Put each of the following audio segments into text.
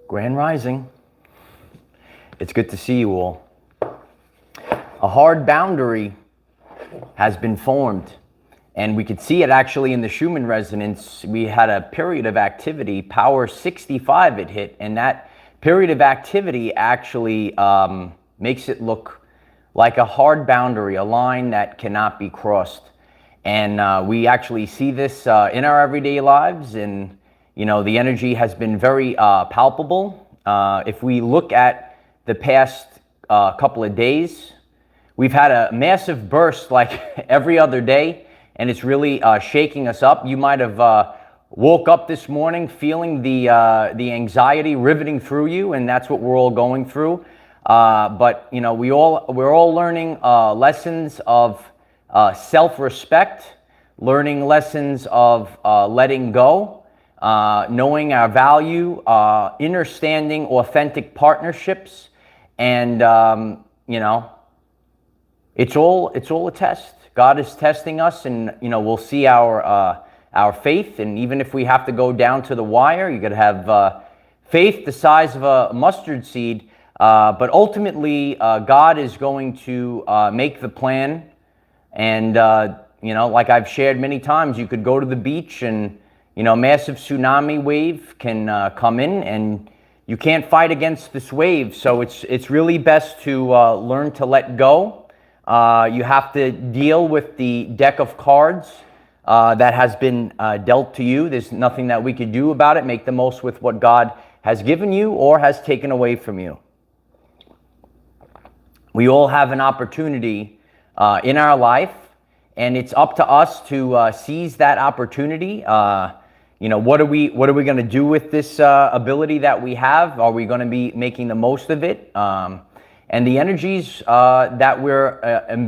Grand Rising. It's good to see you all. A hard boundary has been formed, and we could see it actually in the Schumann resonance. We had a period of activity, power 65 it hit, and that period of activity actually makes it look like a hard boundary, a line that cannot be crossed. And we actually see this in our everyday lives, and the energy has been very palpable. If we look at the past couple of days, we've had a massive burst like every other day, and it's really shaking us up. You might have woke up this morning feeling the anxiety riveting through you, and that's what we're all going through. But we're all learning lessons of self-respect, learning lessons of letting go, knowing our value, understanding authentic partnerships, and it's all a test. God is testing us, and we'll see our faith. And even if we have to go down to the wire, you got to have faith the size of a mustard seed. But ultimately, God is going to make the plan. And like I've shared many times, you could go to the beach and massive tsunami wave can come in, and you can't fight against this wave. So it's really best to learn to let go. You have to deal with the deck of cards that has been dealt to you. There's nothing that we could do about it. Make the most with what God has given you or has taken away from you. We all have an opportunity in our life, and it's up to us to seize that opportunity. What are we going to do with this ability that we have? Are we going to be making the most of it? And the energies that we're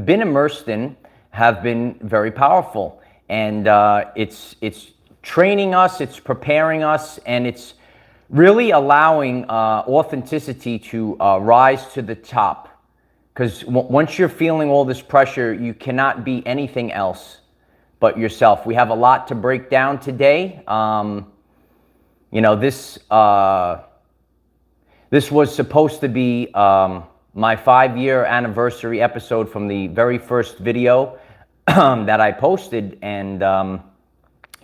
been immersed in have been very powerful, and it's training us, it's preparing us, and it's really allowing authenticity to rise to the top. Because once you're feeling all this pressure, you cannot be anything else but yourself. We have a lot to break down today. This was supposed to be my 5-year anniversary episode from the very first video that I posted, and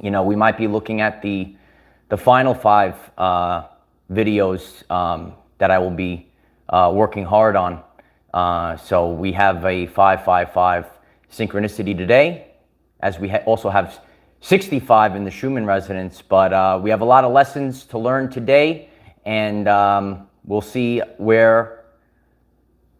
we might be looking at the final 5 videos that I will be working hard on. So we have a 555 synchronicity today, as we also have 65 in the Schumann resonance. But we have a lot of lessons to learn today, and we'll see where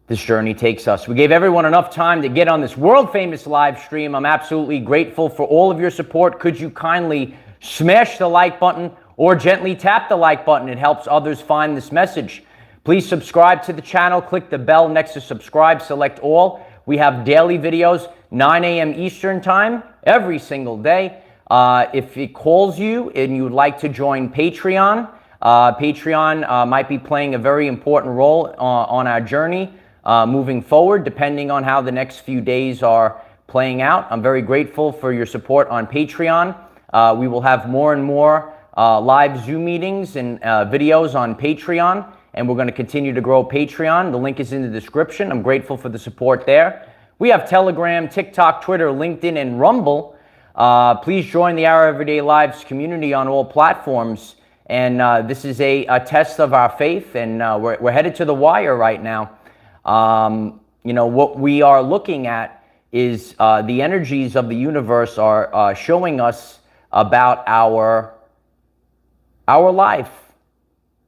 this journey takes us. We gave everyone enough time to get on this world-famous live stream. I'm absolutely grateful for all of your support. Could you kindly smash the like button or gently tap the like button? It helps others find this message. Please subscribe to the channel. Click the bell next to subscribe. Select all. We have daily videos, 9 a.m. Eastern time, every single day. If it calls you and you would like to join Patreon, Patreon might be playing a very important role on our journey moving forward, depending on how the next few days are playing out. I'm very grateful for your support on Patreon. We will have more and more live Zoom meetings and videos on Patreon, and we're going to continue to grow Patreon. The link is in the description. I'm grateful for the support there. We have Telegram, TikTok, Twitter, LinkedIn, and Rumble. Please join the Our Everyday Lives community on all platforms. And this is a test of our faith, and we're headed to the wire right now. What we are looking at is the energies of the universe are showing us about our life.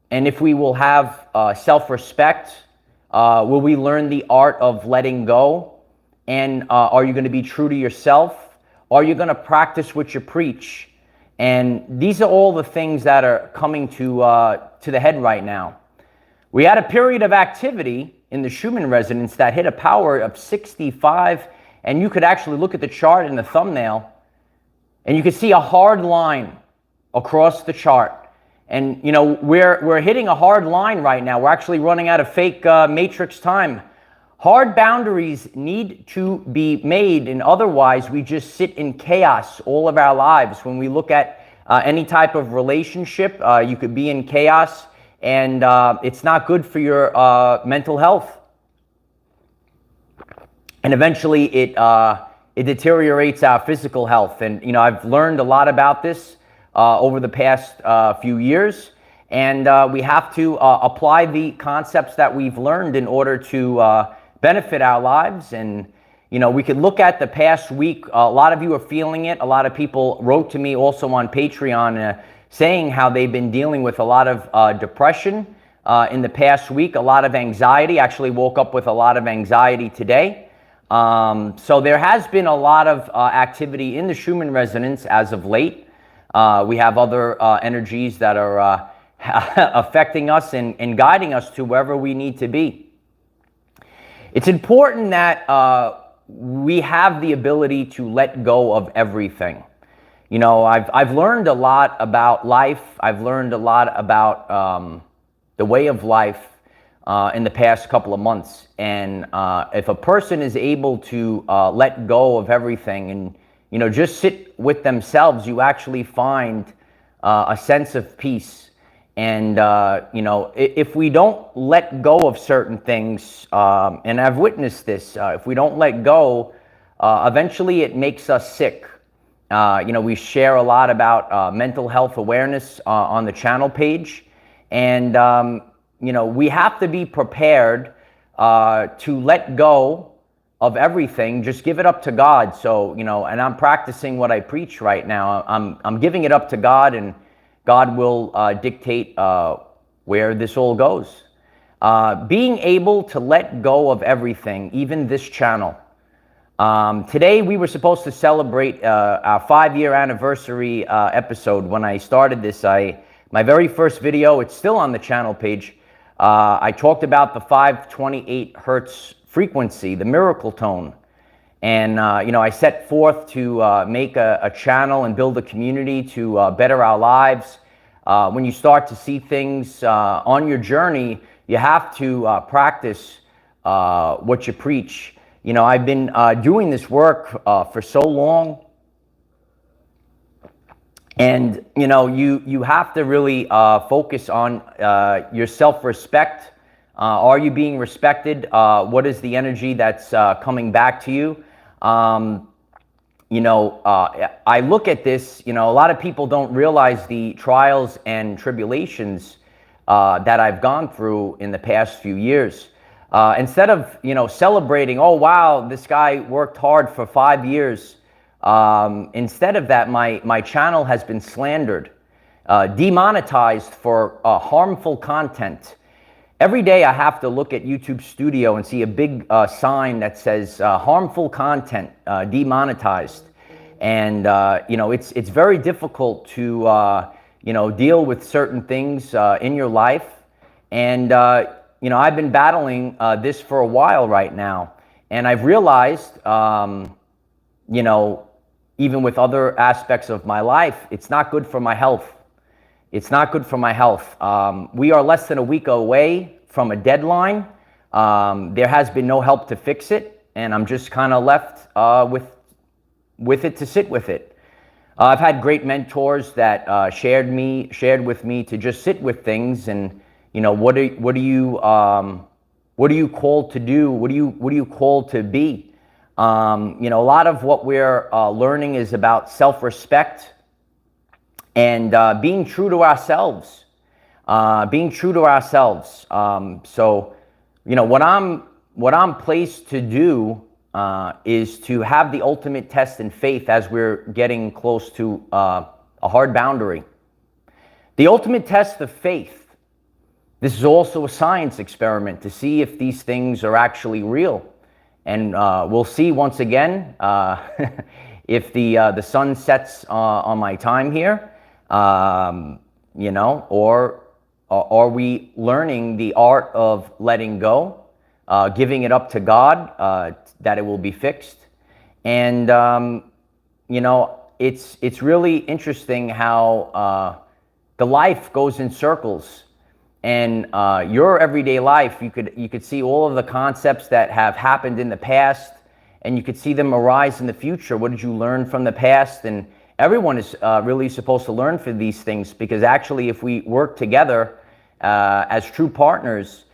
And if we will have self-respect, will we learn the art of letting go? And are you going to be true to yourself? Are you going to practice what you preach? And these are all the things that are coming to the head right now. We had a period of activity in the Schumann resonance that hit a power of 65, and you could actually look at the chart in the thumbnail, and you could see a hard line across the chart. And we're hitting a hard line right now. We're actually running out of fake matrix time. Hard boundaries need to be made, and otherwise we just sit in chaos all of our lives. When we look at any type of relationship, you could be in chaos and it's not good for your mental health. And eventually it deteriorates our physical health. And, you know, I've learned a lot about this over the past few years. And we have to apply the concepts that we've learned in order to benefit our lives. And, you know, we could look at the past week. A lot of you are feeling it. A lot of people wrote to me also on Patreon saying how they've been dealing with a lot of depression in the past week, a lot of anxiety. Actually woke up with a lot of anxiety today. So there has been a lot of activity in the Schumann resonance as of late. We have other energies that are affecting us and guiding us to wherever we need to be. It's important that we have the ability to let go of everything. You know, I've learned a lot about life. I've learned a lot about the way of life in the past couple of months. And if a person is able to let go of everything and, you know, just sit with themselves, you actually find a sense of peace. And, you know, if we don't let go of certain things, and I've witnessed this, if we don't let go, eventually it makes us sick. You know, we share a lot about mental health awareness on the channel page. And, you know, we have to be prepared to let go of everything. Just give it up to God. So, you know, and I'm practicing what I preach right now. I'm giving it up to God, and God will dictate where this all goes. Being able to let go of everything, even this channel. Today we were supposed to celebrate our 5-year anniversary episode. When I started this, my very first video, it's still on the channel page. I talked about the 528 hertz frequency, the miracle tone. And, you know, I set forth to make a channel and build a community to better our lives. When you start to see things on your journey, you have to practice what you preach. You know, I've been doing this work for so long. And, you know, you have to really focus on your self-respect. Are you being respected? What is the energy that's coming back to you? You know, I look at this, you know, a lot of people don't realize the trials and tribulations that I've gone through in the past few years. Instead of, you know, celebrating, oh, wow, this guy worked hard for 5 years. Instead of that, my channel has been slandered, demonetized for harmful content. Every day I have to look at YouTube Studio and see a big sign that says harmful content, demonetized. And, you know, it's very difficult to, you know, deal with certain things in your life. And, you know, I've been battling this for a while right now. And I've realized, you know, even with other aspects of my life, it's not good for my health. It's not good for my health. We are less than a week away from a deadline. There has been no help to fix it, and I'm just kind of left with it to sit with it. I've had great mentors that shared with me to just sit with things, and you know, what are you called to do? What are you called to be? You know, a lot of what we're learning is about self-respect. And being true to ourselves, So, you know, what I'm placed to do is to have the ultimate test in faith as we're getting close to a hard boundary. The ultimate test of faith. This is also a science experiment to see if these things are actually real, and we'll see once again if the sun sets on my time here. You know, or are we learning the art of letting go, giving it up to God, that it will be fixed? And, you know, it's really interesting how the life goes in circles. And your everyday life, you could see all of the concepts that have happened in the past, and you could see them arise in the future. What did you learn from the past? And everyone is really supposed to learn from these things, because actually if we work together as true partners,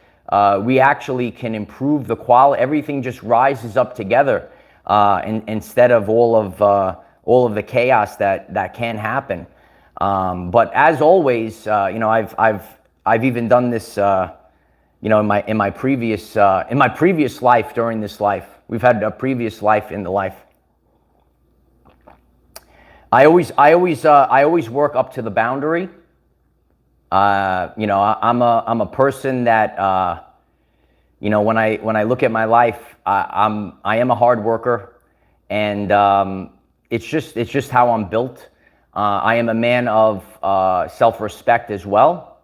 we actually can improve the quality. Everything just rises up together, instead of all of the chaos that can happen. But as always, I've even done this, in my previous life, during this life. We've had a previous life in the life. I always work up to the boundary. I'm a person that, when I look at my life, I am a hard worker, and it's just how I'm built. I am a man of self-respect as well.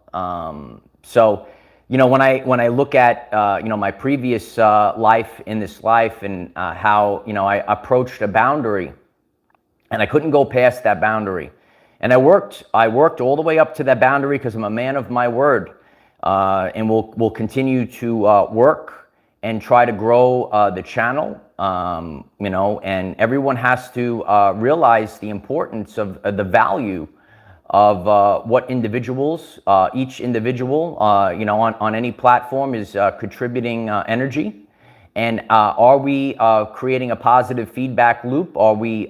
So, when I look at my previous life in this life, and how I approached a boundary, and I couldn't go past that boundary. And I worked all the way up to that boundary because I'm a man of my word, and we'll continue to work and try to grow the channel. And everyone has to realize the importance of the value of what individuals, each individual, on any platform is contributing energy. And are we creating a positive feedback loop? Are we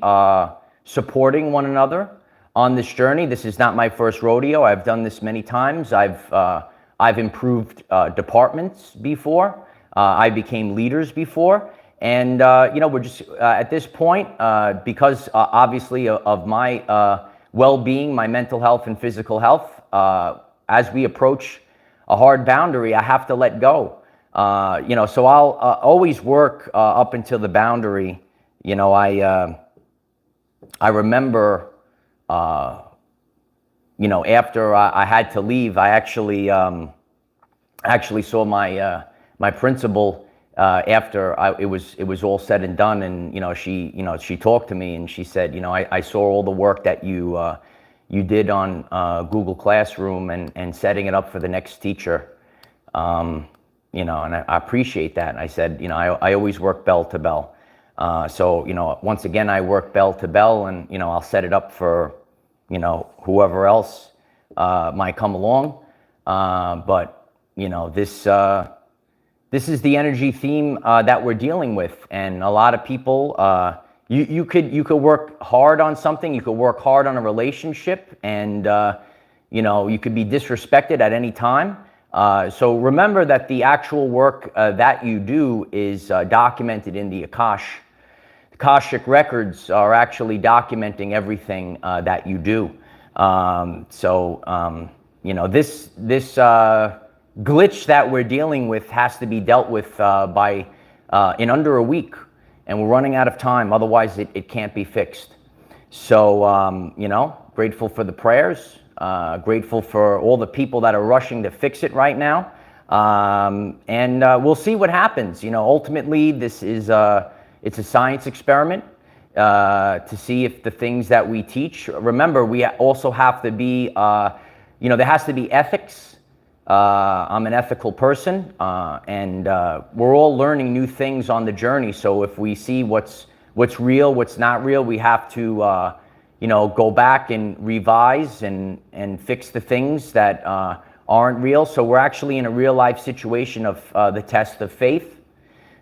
supporting one another on this journey? This is not my first rodeo. I've done this many times. I've improved departments before. I became leaders before. And, we're just at this point, because obviously of my well-being, my mental health and physical health, as we approach a hard boundary, I have to let go. So I'll always work up until the boundary. I remember, after I had to leave, I actually saw my principal after it was all said and done, and she talked to me, and she said, I saw all the work that you did on Google Classroom and setting it up for the next teacher, and I appreciate that. And I said, I always work bell to bell. So, once again, I work bell to bell, and, I'll set it up for, whoever else might come along. But, this is the energy theme that we're dealing with. And a lot of people, you could work hard on something. You could work hard on a relationship, and, you could be disrespected at any time. So remember that the actual work that you do is documented in the Akashic records are actually documenting everything that you do. This glitch that we're dealing with has to be dealt with by in under a week, and we're running out of time. Otherwise, it can't be fixed. So, grateful for the prayers, grateful for all the people that are rushing to fix it right now, and we'll see what happens. Ultimately, this is it's a science experiment to see if the things that we teach. Remember, we also have to be, there has to be ethics. I'm an ethical person, and we're all learning new things on the journey. So if we see what's real, what's not real, we have to, go back and revise and fix the things that aren't real. So we're actually in a real life situation of the test of faith.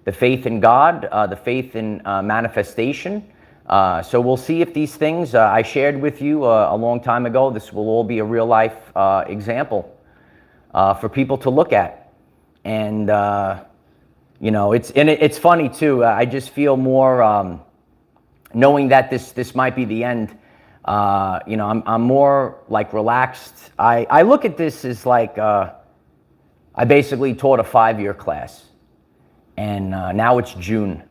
The faith in God, the faith in manifestation. So we'll see if these things I shared with you a long time ago, this will all be a real life example for people to look at. And, it's funny too. I just feel more knowing that this might be the end. I'm more like relaxed. I look at this as like I basically taught a 5-year class. And now it's June,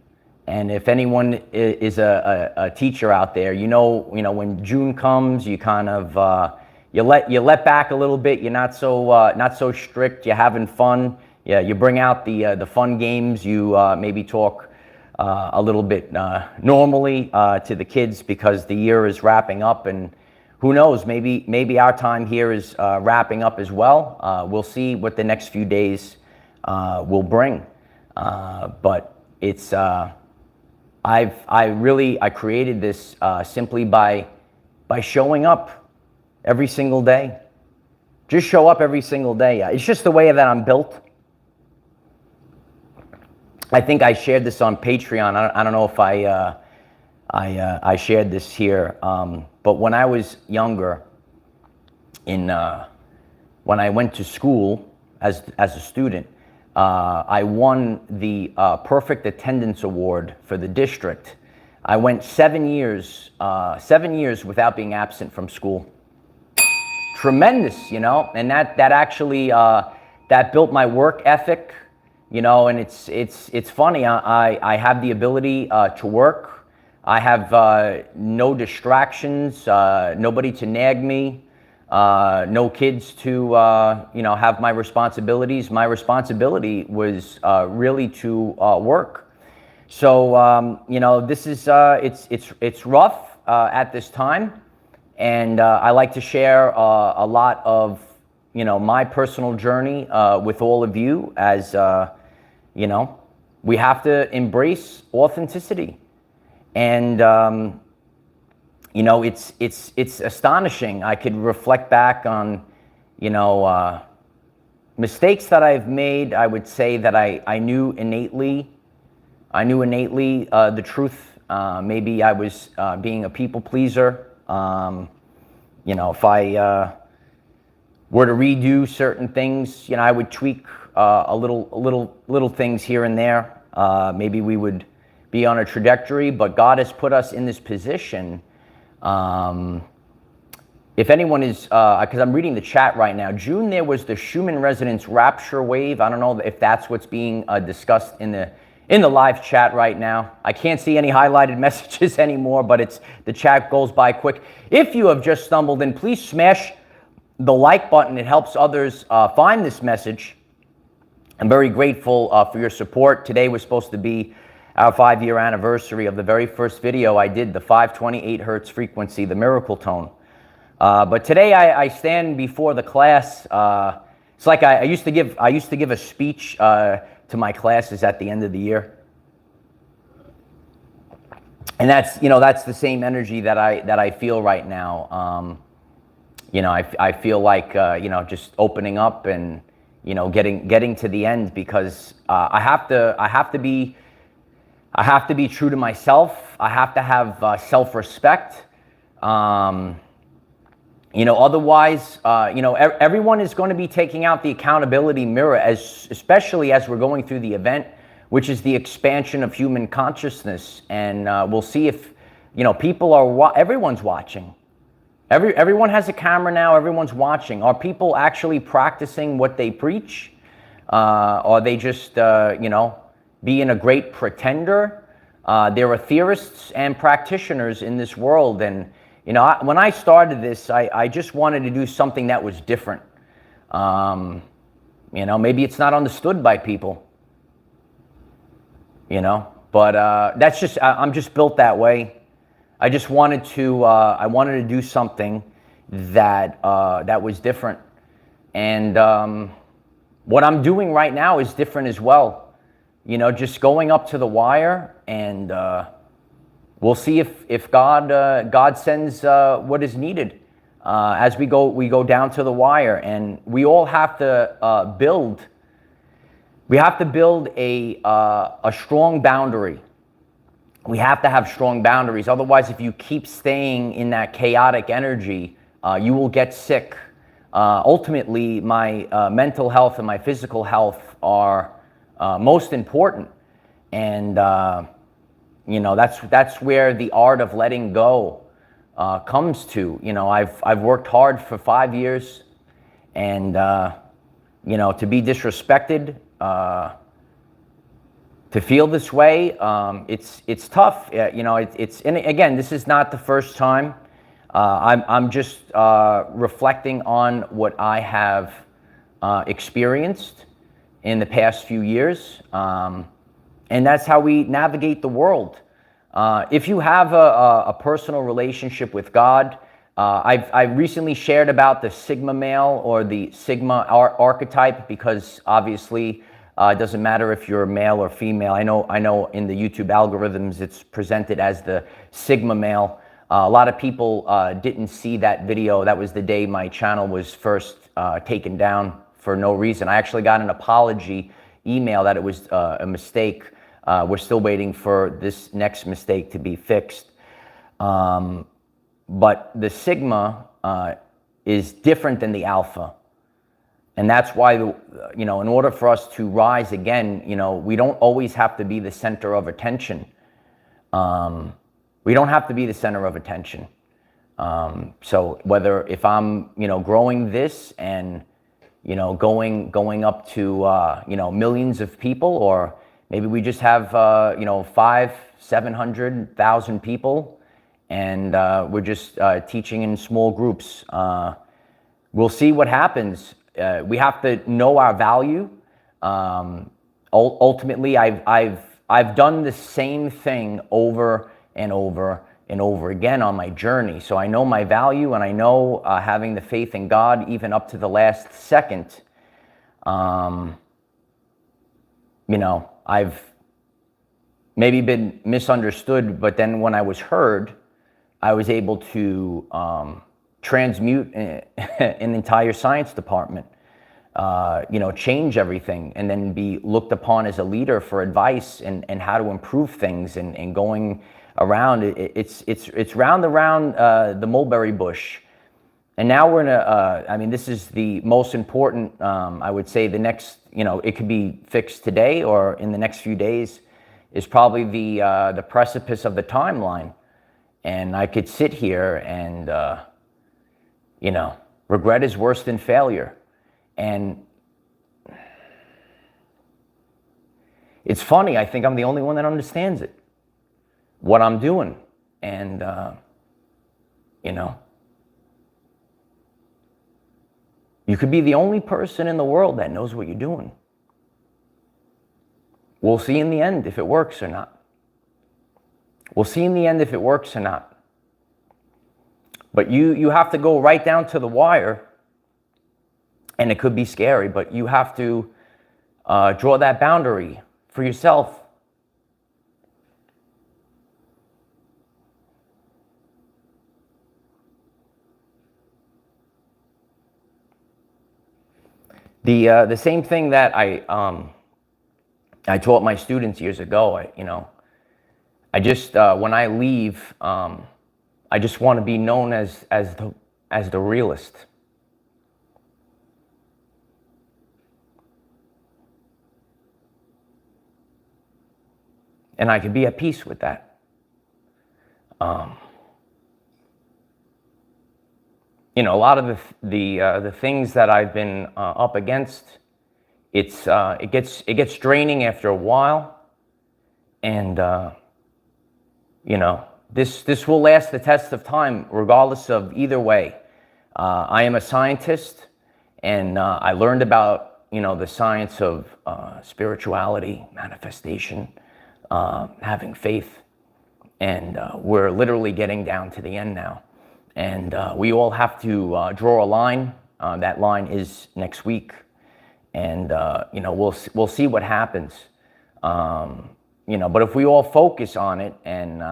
and if anyone is a teacher out there, when June comes, you kind of you let back a little bit. You're not so strict. You're having fun. Yeah, you bring out the fun games. You maybe talk a little bit normally to the kids because the year is wrapping up, and who knows? Maybe our time here is wrapping up as well. We'll see what the next few days will bring. But it's, I created this simply by showing up every single day, Just show up every single day. It's just the way that I'm built. I think I shared this on Patreon. I don't know if I shared this here, but when I was younger, when I went to school as a student, I won the Perfect Attendance Award for the district. I went 7 years without being absent from school. Tremendous, you know, and that actually that built my work ethic, you know. And it's funny. I have the ability to work. I have no distractions, nobody to nag me. No kids to, you know, have my responsibilities. My responsibility was really to work. So, you know, this is, it's rough at this time. And I like to share a lot of, you know, my personal journey with all of you as, you know, we have to embrace authenticity. And, you know, it's astonishing. I could reflect back on, you know, mistakes that I've made. I would say that I knew innately the truth. Maybe I was being a people pleaser. You know, if I were to redo certain things, you know, I would tweak little things here and there. Maybe we would be on a trajectory, but God has put us in this position. If anyone is, because I'm reading the chat right now, June, there was the Schumann resonance rapture wave. I don't know if that's what's being discussed in the live chat right now. I can't see any highlighted messages anymore, but the chat goes by quick. If you have just stumbled in, please smash the like button. It helps others find this message. I'm very grateful for your support. Today was supposed to be our 5-year anniversary of the very first video I did, the 528 hertz frequency, the miracle tone. But today I stand before the class. It's like I used to give a speech to my classes at the end of the year, and that's, you know, that's the same energy that I feel right now. You know, I feel like you know, just opening up and, you know, getting to the end, because I have to be true to myself. I have to have self-respect. You know, otherwise, you know, everyone is going to be taking out the accountability mirror, especially as we're going through the event, which is the expansion of human consciousness. And we'll see if, you know, everyone's watching. Everyone has a camera now. Everyone's watching. Are people actually practicing what they preach? Are they just, you know, being a great pretender? There are theorists and practitioners in this world, and, you know, when I started this, I just wanted to do something that was different. You know, maybe it's not understood by people, you know, but that's just, I'm just built that way. I just wanted to, do something that, that was different. And what I'm doing right now is different as well. You know, just going up to the wire, and we'll see if God sends what is needed as we go down to the wire. And we all have to build. We have to build a strong boundary. We have to have strong boundaries. Otherwise, if you keep staying in that chaotic energy, you will get sick. Ultimately, my mental health and my physical health are most important. And you know, that's where the art of letting go comes to. You know, I've worked hard for 5 years, and you know, to be disrespected, to feel this way, it's tough. You know, and again, this is not the first time. I'm just reflecting on what I have experienced in the past few years. And that's how we navigate the world. If you have a personal relationship with God, I've recently shared about the Sigma male or the Sigma archetype, because obviously it doesn't matter if you're male or female. I know in the YouTube algorithms it's presented as the Sigma male. A lot of people didn't see that video. That was the day my channel was first taken down for no reason. I actually got an apology email that it was a mistake. We're still waiting for this next mistake to be fixed. But the sigma is different than the alpha. And that's why, in order for us to rise again, we don't always have to be the center of attention. We don't have to be the center of attention. So if I'm, growing this and, going up to, millions of people, or maybe we just have, 500,000-700,000 people, and we're just teaching in small groups. We'll see what happens. We have to know our value. Ultimately, I've done the same thing over and over and over again on my journey. So I know my value, and I know having the faith in God, even up to the last second. I've maybe been misunderstood, but then when I was heard, I was able to transmute an entire science department, change everything, and then be looked upon as a leader for advice and how to improve things, and going around. It's round around the mulberry bush. And now we're in this is the most important, I would say the next, it could be fixed today or in the next few days, is probably the precipice of the timeline. And I could sit here and, regret is worse than failure. And it's funny, I think I'm the only one that understands it, what I'm doing. And, you could be the only person in the world that knows what you're doing. We'll see in the end if it works or not. We'll see in the end if it works or not. But you have to go right down to the wire, and it could be scary, but you have to draw that boundary for yourself. The same thing that I taught my students years ago. I just when I leave, I just want to be known as the realist. And I could be at peace with that. A lot of the things that I've been up against, it gets draining after a while, and this will last the test of time, regardless of either way. I am a scientist, and I learned about the science of spirituality, manifestation, having faith, and we're literally getting down to the end now. And we all have to draw a line. That line is next week, and we'll see what happens. But if we all focus on it, and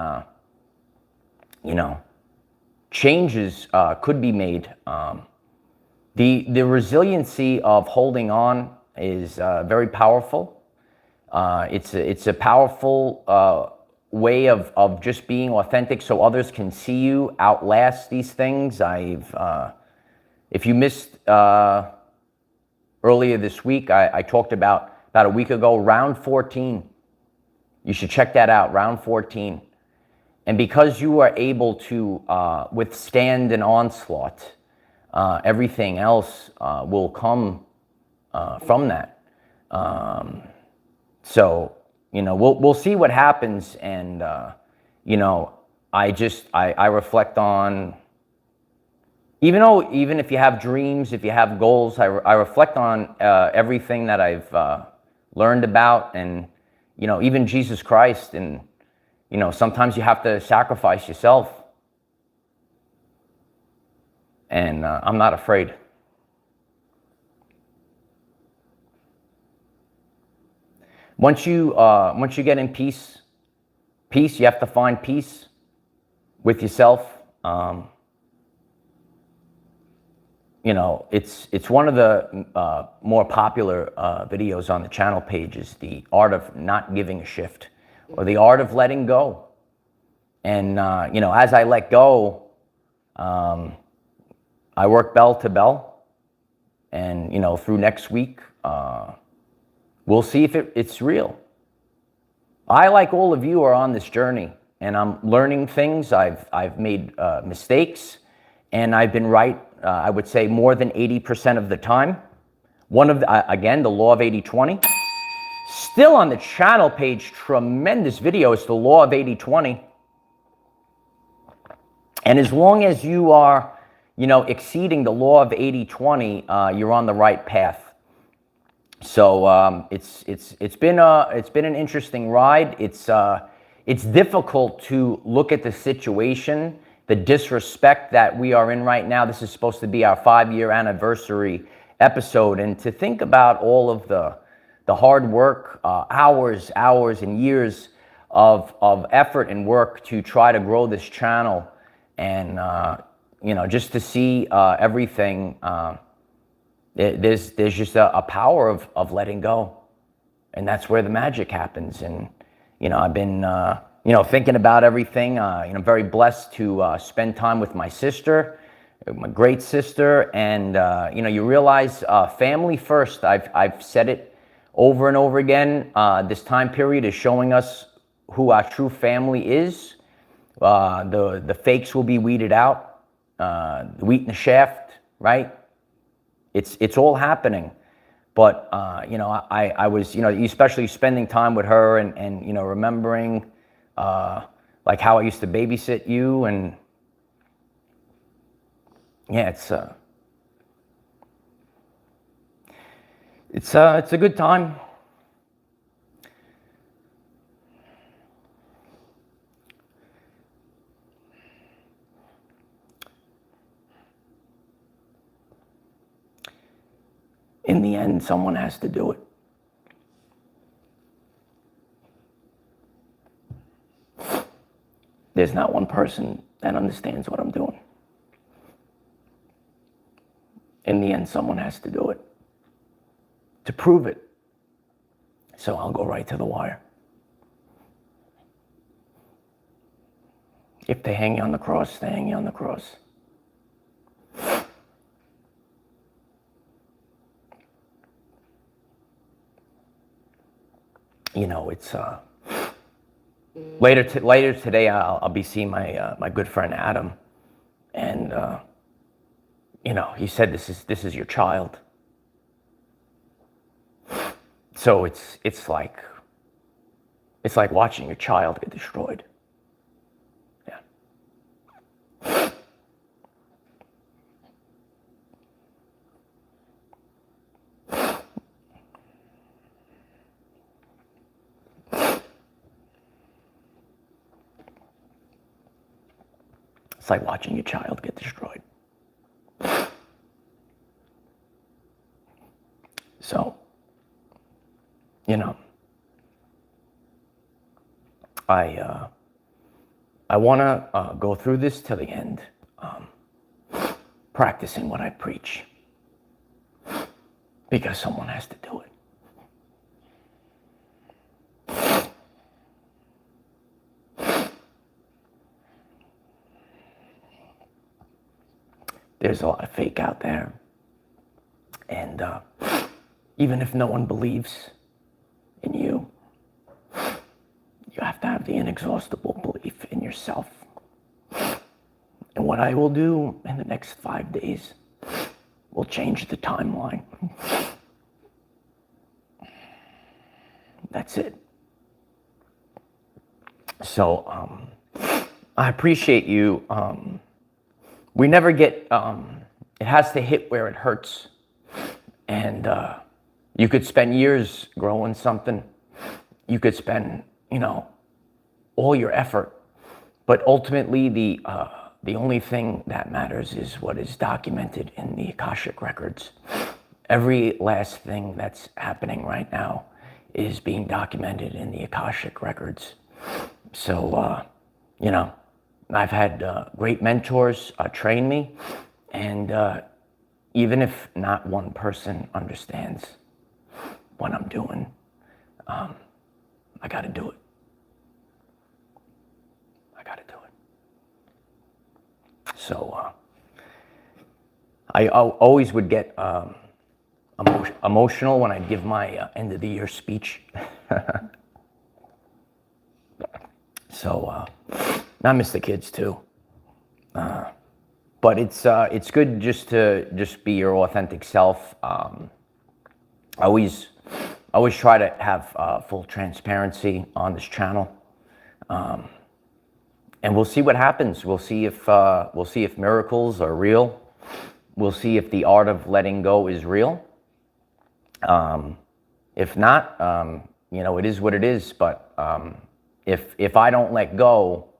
changes could be made. The resiliency of holding on is very powerful. It's a powerful way of just being authentic, so others can see you outlast these things. If you missed earlier this week, I talked about a week ago, round 14. You should check that out, round 14. And because you are able to withstand an onslaught, everything else will come from that. So we'll see what happens, and I reflect on, even if you have dreams, if you have goals, I reflect on everything that I've learned about, and even Jesus Christ, and sometimes you have to sacrifice yourself, and I'm not afraid. Once you get in peace, you have to find peace with yourself. You know, it's one of the more popular videos on the channel page is the art of not giving a shift, or the art of letting go. And you know, as I let go, I work bell to bell, and you know, through next week, we'll see if it's real. I, like all of you, are on this journey, and I'm learning things. I've made mistakes, and I've been right. I would say more than 80% of the time. One of the, again, the law of 80-20. Still on the channel page, tremendous video. It's the law of 80-20. And as long as you are, you know, exceeding the law of 80-20, you're on the right path. So it's been an interesting ride. It's difficult to look at the situation, the disrespect that we are in right now. This is supposed to be our 5-year anniversary episode, and to think about all of the hard work, hours and years of effort and work to try to grow this channel, and you know, just to see everything. There's just a power of letting go, and that's where the magic happens. And you know, I've been you know, thinking about everything. You know, I'm very blessed to spend time with my sister, my great sister, and you know, you realize family first. I've said it over and over again. This time period is showing us who our true family is. The fakes will be weeded out. The wheat in the shaft, right? It's all happening. But you know, I was, you know, especially spending time with her, and you know, remembering like how I used to babysit you, and yeah, it's a good time. In the end, someone has to do it. There's not one person that understands what I'm doing. In the end, someone has to do it to prove it. So I'll go right to the wire. If they hang you on the cross, they hang you on the cross. You know, it's later today. I'll be seeing my good friend Adam, and you know, he said this is your child. So it's like watching your child get destroyed. Yeah. It's like watching your child get destroyed. So, you know, I want to go through this to the end, practicing what I preach, because someone has to do it. There's a lot of fake out there, and even if no one believes in you, you have to have the inexhaustible belief in yourself. And what I will do in the next 5 days will change the timeline. That's it. So I appreciate you. We never get, it has to hit where it hurts. And you could spend years growing something. You could spend, you know, all your effort. But ultimately, the only thing that matters is what is documented in the Akashic records. Every last thing that's happening right now is being documented in the Akashic records. So, you know, I've had great mentors train me, and even if not one person understands what I'm doing, I got to do it. I got to do it. So I always would get emotional when I give my end of the year speech. So I miss the kids too. But it's good just to be your authentic self. I always try to have full transparency on this channel, and we'll see what happens. We'll see if miracles are real. We'll see if the art of letting go is real. If not, it is what it is. But if I don't let go,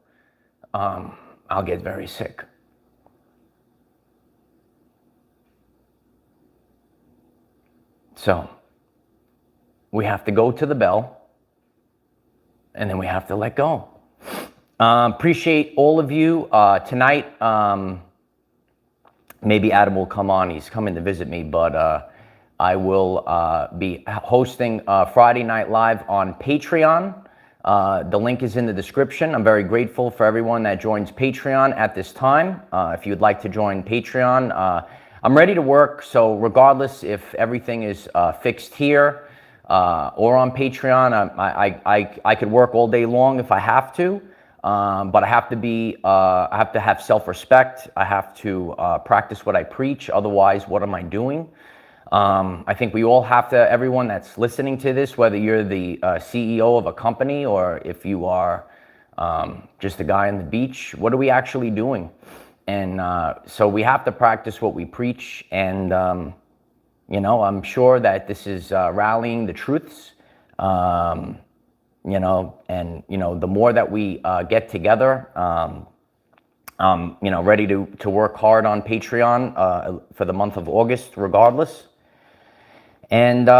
I'll get very sick. So we have to go to the bell, and then we have to let go. Appreciate all of you. Tonight, maybe Adam will come on. He's coming to visit me, but I will be hosting Friday Night Live on Patreon. The link is in the description. I'm very grateful for everyone that joins Patreon at this time. If you'd like to join Patreon, I'm ready to work. So regardless if everything is fixed here or on Patreon, I could work all day long if I have to. But I have to have self-respect. I have to practice what I preach. Otherwise, what am I doing? I think we all have to, everyone that's listening to this, whether you're the CEO of a company or if you are just a guy on the beach, what are we actually doing? And so we have to practice what we preach. And, I'm sure that this is rallying the truths. And the more that we get together, ready to work hard on Patreon for the month of August, regardless. And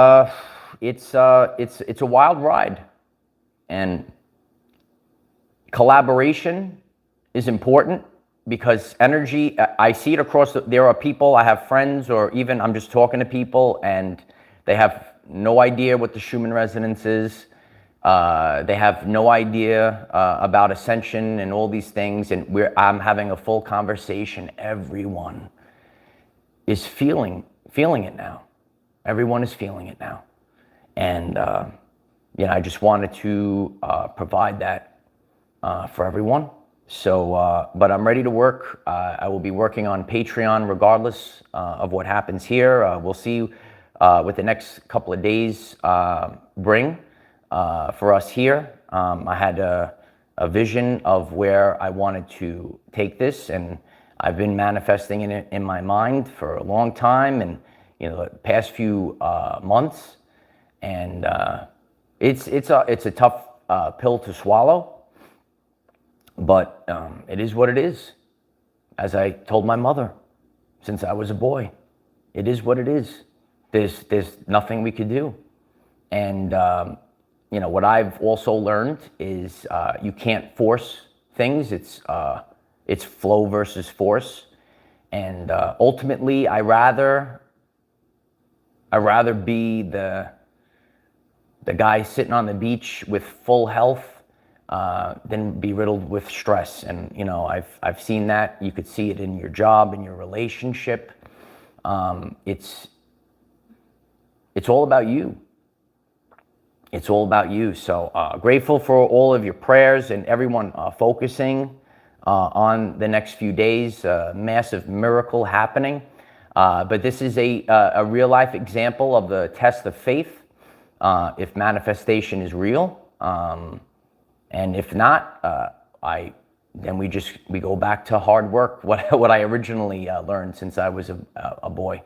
it's a wild ride, and collaboration is important because energy. I see it across. There are people. I have friends, or even I'm just talking to people, and they have no idea what the Schumann resonance is. They have no idea about ascension and all these things, and I'm having a full conversation. Everyone is feeling it now. Everyone is feeling it now, and I just wanted to provide that for everyone. So, but I'm ready to work. I will be working on Patreon regardless of what happens here. We'll see what the next couple of days bring. For us here. I had a vision of where I wanted to take this, and I've been manifesting it in my mind for a long time, and the past few months, and it's a tough pill to swallow, but it is what it is. As I told my mother since I was a boy, it is what it is. There's nothing we could do, and what I've also learned is you can't force things. It's flow versus force, and ultimately, I rather be the guy sitting on the beach with full health than be riddled with stress. And I've seen that. You could see it in your job, in your relationship. It's all about you. It's all about you. So grateful for all of your prayers and everyone focusing on the next few days. Massive miracle happening. But this is a real life example of the test of faith. If manifestation is real, and if not, then we go back to hard work. What I originally learned since I was a boy.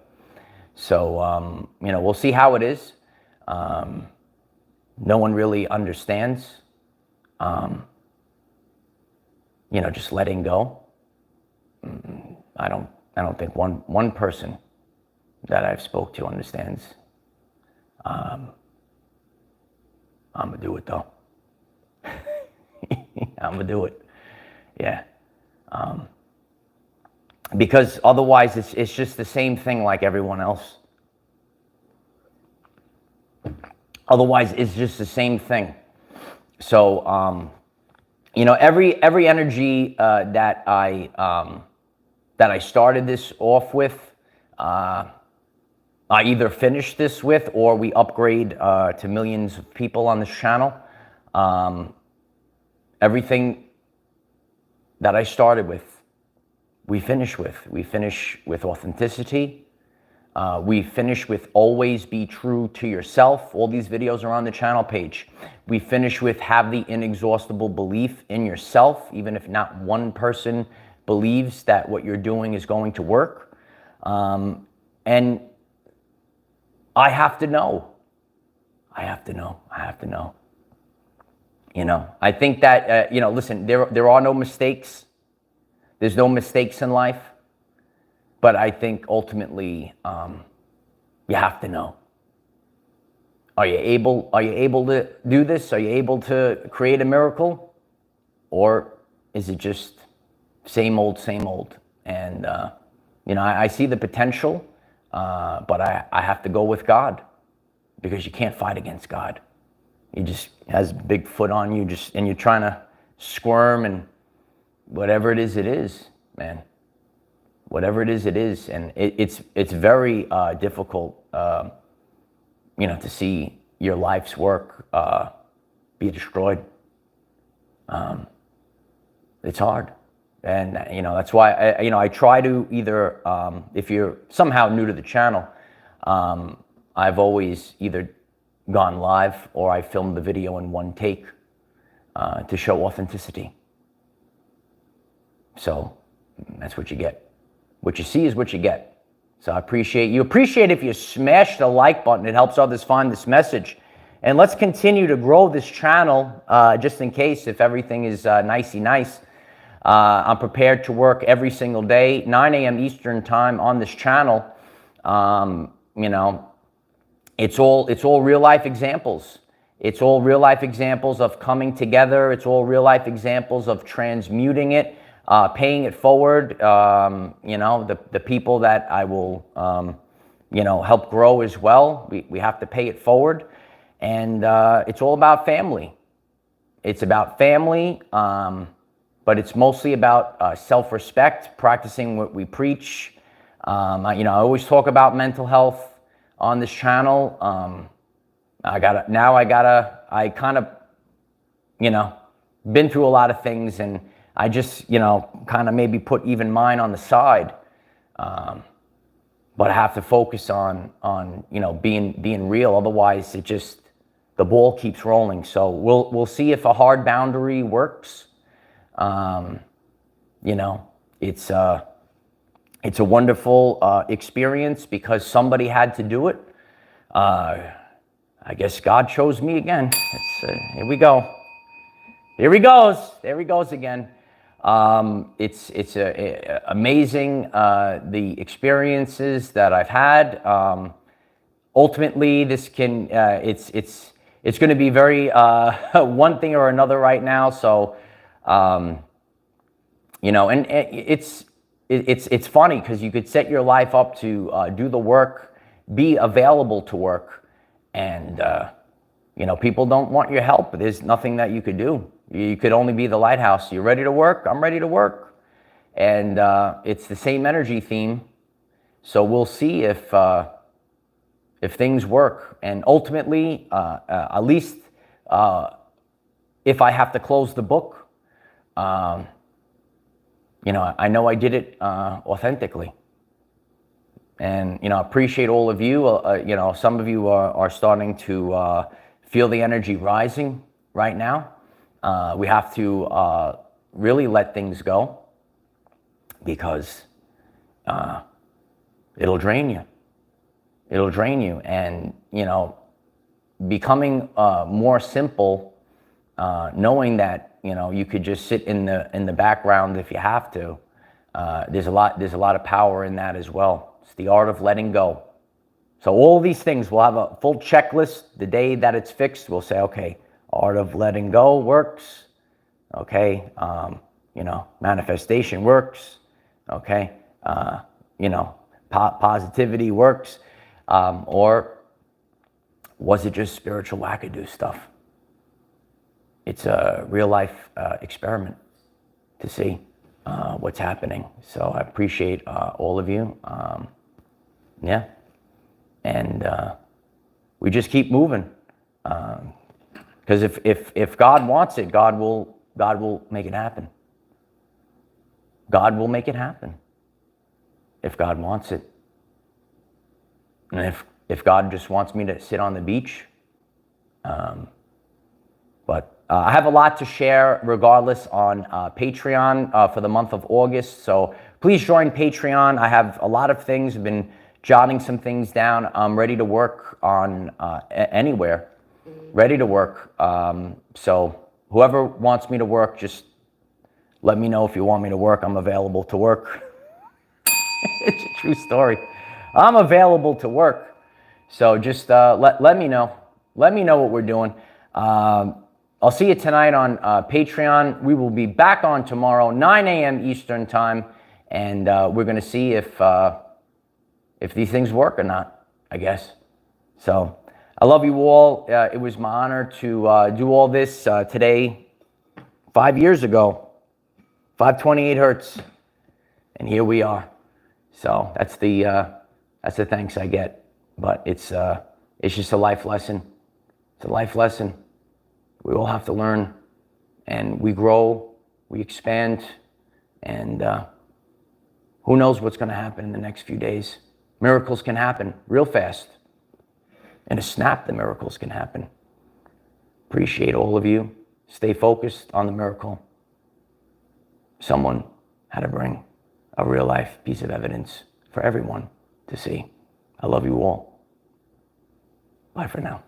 So we'll see how it is. No one really understands, just letting go. I don't think one person that I've spoke to understands. I'm gonna do it though. I'm gonna do it. Yeah. Because otherwise it's just the same thing like everyone else. Otherwise it's just the same thing. So you know, every energy that I started this off with, I either finish this with, or we upgrade to millions of people on this channel. Everything that I started with, we finish with. We finish with authenticity. We finish with always be true to yourself. All these videos are on the channel page. We finish with have the inexhaustible belief in yourself, even if not one person believes that what you're doing is going to work. And I have to know. I have to know. I have to know. You know, I think that, you know, listen, there are no mistakes. There's no mistakes in life. But I think ultimately, you have to know. Are you able to do this? Are you able to create a miracle? Or is it just same old, same old? And, you know, I see the potential, but I have to go with God, because you can't fight against God. He just has a big foot on you, and you're trying to squirm, and whatever it is, man. Whatever it is, and it's very difficult, you know, to see your life's work be destroyed. It's hard, and you know that's why I try to either, if you're somehow new to the channel, I've always either gone live or I filmed the video in one take to show authenticity. So that's what you get. What you see is what you get. So I appreciate if you smash the like button. It helps others find this message. And let's continue to grow this channel, just in case if everything is nicey nice. I'm prepared to work every single day, 9 a.m. Eastern time on this channel. You know, it's all real life examples. It's all real life examples of coming together. It's all real life examples of transmuting it. Paying it forward, you know, the people that I will, you know, help grow as well. We have to pay it forward. And it's all about family. It's about family, but it's mostly about self-respect, practicing what we preach. You know, I always talk about mental health on this channel. I kind of, you know, been through a lot of things, and I just, you know, kind of maybe put even mine on the side, but I have to focus on you know, being real. Otherwise, the ball keeps rolling. So we'll see if a hard boundary works. You know, it's a wonderful experience because somebody had to do it. I guess God chose me again. Here we go. Here he goes. There he goes again. It's amazing, the experiences that I've had. Ultimately, this can, it's going to be very, one thing or another right now. So, you know, and it's funny because you could set your life up to, do the work, be available to work, and, you know, people don't want your help. There's nothing that you could do. You could only be the lighthouse. You ready to work? I'm ready to work. And it's the same energy theme. So we'll see if things work. And ultimately, at least if I have to close the book, you know, I know I did it authentically. And, you know, I appreciate all of you. You know, some of you are starting to feel the energy rising right now. We have to really let things go, because it'll drain you. It'll drain you. And, you know, becoming more simple, knowing that, you know, you could just sit in the background if you have to. There's a lot of power in that as well. It's the art of letting go. So all these things, we'll have a full checklist. The day that it's fixed, we'll say, okay, art of letting go works. Okay, you manifestation works. Okay. Positivity works. Or was it just spiritual wackadoo stuff? It's a real life experiment to see what's happening. So I appreciate all of you. Yeah. And we just keep moving. Because if God wants it, God will make it happen. God will make it happen. If God wants it. And if God just wants me to sit on the beach. But I have a lot to share regardless on Patreon for the month of August. So please join Patreon. I have a lot of things. I've been jotting some things down. I'm ready to work on anywhere. Ready to work. So whoever wants me to work, just let me know if you want me to work. I'm available to work. It's a true story. I'm available to work. So just let me know. Let me know what we're doing. I'll see you tonight on Patreon. We will be back on tomorrow, 9 a.m. Eastern time. And we're going to see if these things work or not, I guess. So I love you all. It was my honor to do all this today, 5 years ago, 528 hertz. And here we are. So that's the thanks I get. But it's just a life lesson. It's a life lesson. We all have to learn, and we grow, we expand, and who knows what's going to happen in the next few days. Miracles can happen real fast. In a snap, the miracles can happen. Appreciate all of you. Stay focused on the miracle. Someone had to bring a real life piece of evidence for everyone to see. I love you all. Bye for now.